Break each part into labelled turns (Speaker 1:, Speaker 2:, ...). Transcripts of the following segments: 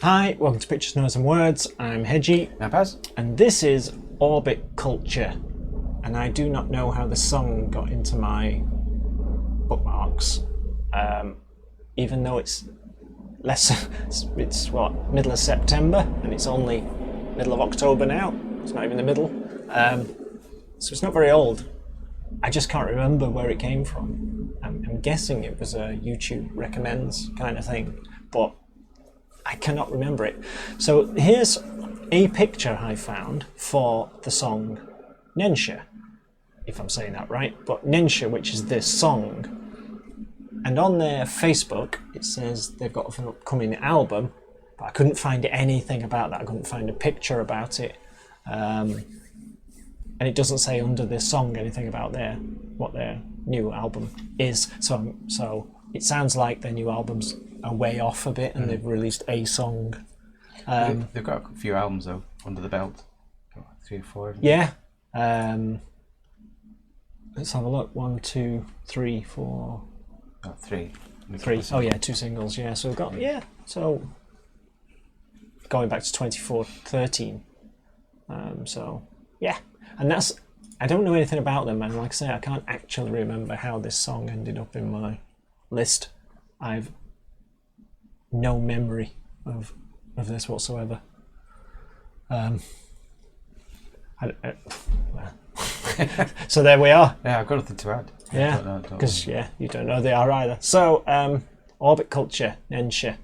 Speaker 1: Hi, welcome to Pictures, Notes and Words. I'm Hedgy.
Speaker 2: I'm Paz.
Speaker 1: And this is Orbit Culture. And I do not know how the song got into my bookmarks. Even though it's middle of September and it's only middle of October now. It's not even the middle. So it's not very old. I just can't remember where it came from. I'm guessing it was a YouTube recommends kind of thing, but I cannot remember it. So here's a picture I found for the song Nensha, if I'm saying that right, but Nensha, which is this song. And on their Facebook, it says they've got an upcoming album, but I couldn't find anything about that. I couldn't find a picture about it. And it doesn't say under this song anything about what their new album is. So it sounds like their new album's are way off a bit, and they've released a song.
Speaker 2: They've got a few albums though under the belt, 3 or 4.
Speaker 1: Yeah. Let's have a look. 1, 2, 3, 4.
Speaker 2: Oh, 3.
Speaker 1: 3. Oh yeah, 2 singles. Yeah. So we've got So going back to 2013. So yeah, and that's. I don't know anything about them, and like I say, I can't actually remember how this song ended up in my list. I've no memory of this whatsoever. So there we are.
Speaker 2: Yeah, I've got nothing to add.
Speaker 1: Yeah, because you don't know they are either. So Orbit Culture, Nensha.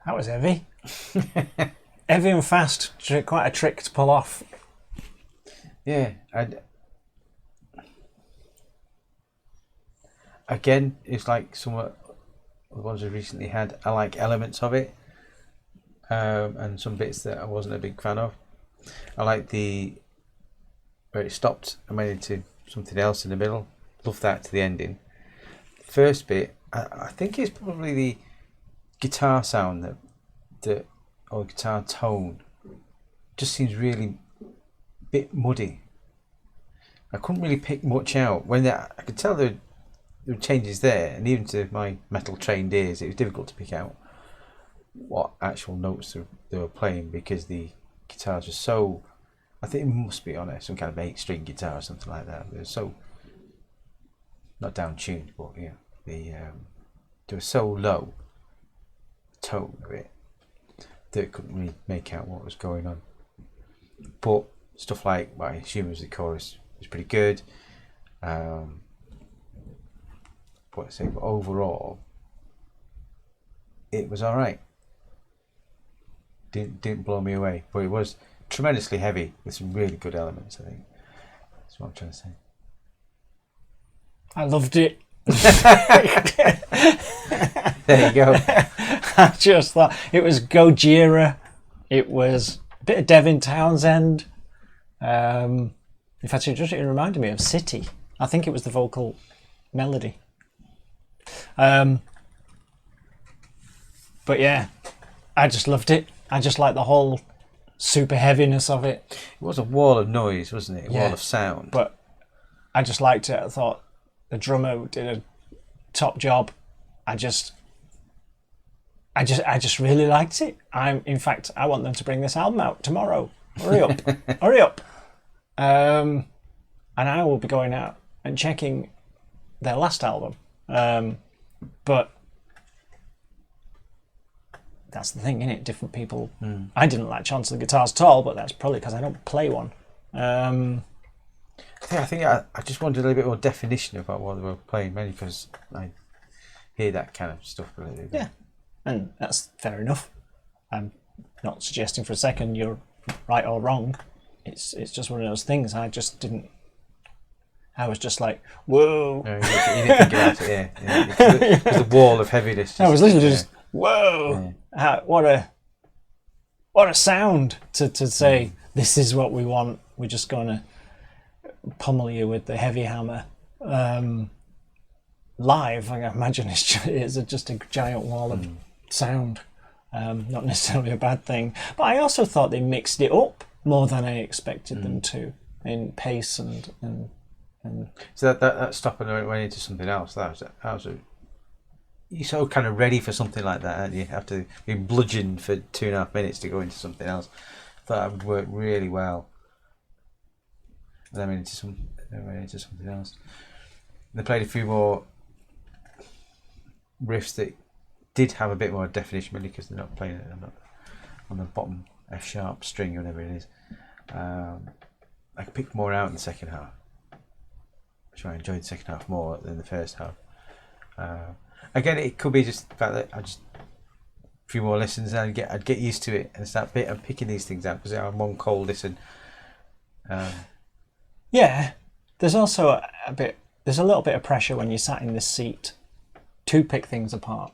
Speaker 1: That was heavy. Heavy and fast. Quite a trick to pull off.
Speaker 2: Yeah, again, it's like some of the ones we recently had. I like elements of it, and some bits that I wasn't a big fan of. I like where it stopped and went into something else in the middle. Love that to the ending. First bit, I think it's probably the guitar sound or guitar tone just seems really bit muddy. I couldn't really pick much out I could tell there were changes there, and even to my metal trained ears, it was difficult to pick out what actual notes they were playing because the guitars were so. I think it must be on some kind of 8-string guitar or something like that. They were so not down tuned, but they were so low tone of it that it couldn't really make out what was going on. But stuff like what I assume was the chorus was pretty good. But overall, it was all right. Didn't blow me away, but it was tremendously heavy with some really good elements. I think that's what I'm trying to say.
Speaker 1: I loved it.
Speaker 2: There you go.
Speaker 1: I just thought it was Gojira. It was a bit of Devin Townsend. In fact, it reminded me of City. I think it was the vocal melody. But yeah, I just loved it. I just like the whole super heaviness of it.
Speaker 2: It was a wall of noise, wasn't it? A wall of sound.
Speaker 1: But I just liked it. I thought the drummer did a top job. I just really liked it. In fact, I want them to bring this album out tomorrow. Hurry up. Hurry up. And I will be going out and checking their last album. But that's the thing, isn't it? Different people. I didn't like Chance of the Guitars at all, but that's probably because I don't play one.
Speaker 2: I think I just wanted a little bit more definition about what they were playing, mainly because I hear that kind of stuff a little bit.
Speaker 1: Yeah, and that's fair enough. I'm not suggesting for a second you're right or wrong. It's just one of those things. I just didn't. I was just like, whoa.
Speaker 2: No, you didn't think about it, yeah. There's a wall of heaviness.
Speaker 1: I was literally just, whoa. Yeah. What a sound to say, this is what we want. We're just going to pummel you with the heavy hammer. Live, I imagine it's just a giant wall of sound. Not necessarily a bad thing. But I also thought they mixed it up more than I expected them to in pace and
Speaker 2: so that stop and went into something else. That was you're so kind of ready for something like that, aren't you? After being bludgeoned for 2.5 minutes to go into something else. I thought that would work really well. And then went into something else. They played a few more riffs that did have a bit more definition, really, because they're not playing it on the bottom F sharp string or whatever it is. I picked more out in the second half. So I enjoyed the second half more than the first half. Again, it could be just the fact that I just a few more listens and I'd get used to it and start picking these things out because I'm one cold listen.
Speaker 1: Yeah, there's also there's a little bit of pressure when you're sat in this seat to pick things apart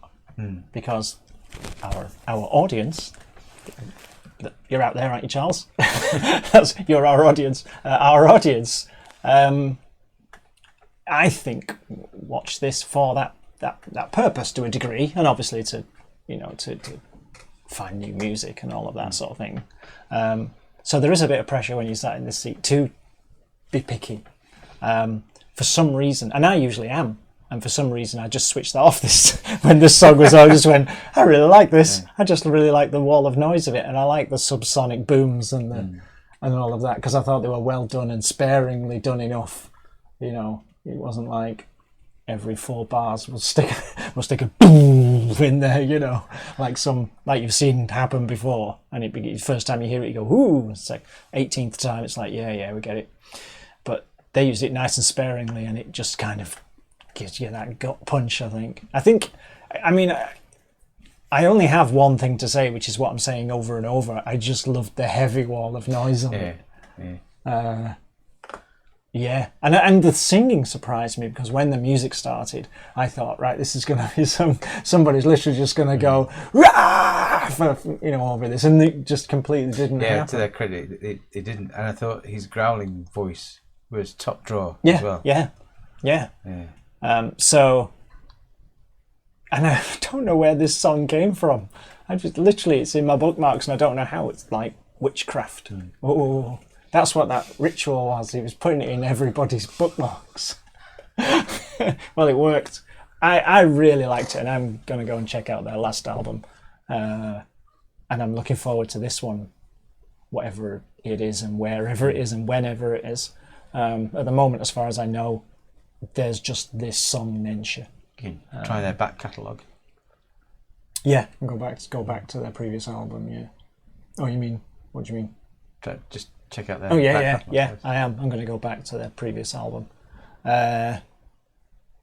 Speaker 1: because our audience, you're out there, aren't you, Charles? You're our audience. Our audience, I think, watch this for that purpose to a degree, and obviously to find new music and all of that sort of thing. So there is a bit of pressure when you sat in this seat to be picky. For some reason, and I usually am, and for some reason I just switched that off this when this song was on. I just went, I really like this. Yeah. I just really like the wall of noise of it, and I like the subsonic booms and all of that, because I thought they were well done and sparingly done enough. It wasn't like every 4 bars we'll stick a boom in there, like you've seen happen before, and the first time you hear it you go, ooh. It's like 18th time it's like, yeah, we get it. But they used it nice and sparingly, and it just kind of gives you that gut punch. I think I mean, I only have one thing to say, which is what I'm saying over and over. I just loved the heavy wall of noise on it. Yeah, and the singing surprised me because when the music started, I thought, right, this is going to be somebody's literally just going to go rah for, over this, and it just completely didn't happen.
Speaker 2: Yeah, to their credit, it didn't, and I thought his growling voice was top draw
Speaker 1: Yeah,
Speaker 2: as well.
Speaker 1: Yeah. So, and I don't know where this song came from. I just literally, it's in my bookmarks, and I don't know how. It's like witchcraft. Oh. That's what that ritual was. He was putting it in everybody's bookmarks. Well, it worked. I really liked it, and I'm going to go and check out their last album. And I'm looking forward to this one, whatever it is and wherever it is and whenever it is. At the moment, as far as I know, there's just this song, Nensha.
Speaker 2: You can try their back catalogue.
Speaker 1: Yeah, and go back to their previous album, yeah. Oh, you mean, what do you mean?
Speaker 2: Just check out their
Speaker 1: yeah, I am. I'm going to go back to their previous album.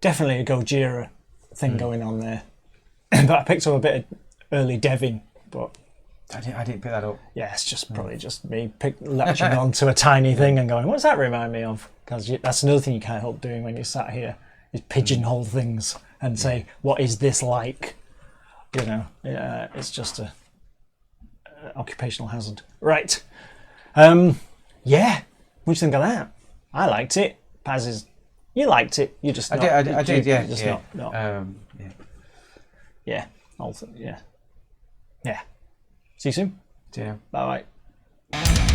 Speaker 1: Definitely a Gojira thing going on there. But I picked up a bit of early Devin, but
Speaker 2: I didn't pick that up.
Speaker 1: yeah, it's just probably just me latching onto a tiny thing and going, what does that remind me of? Because that's another thing you can't help doing when you're sat here, is pigeonhole things and say, what is this like? It's just a occupational hazard. Right. Yeah. What do you think of that? I liked it. Paz you liked it. You just
Speaker 2: I did. Yeah.
Speaker 1: Yeah. Yeah. See you soon.
Speaker 2: Yeah.
Speaker 1: Bye bye.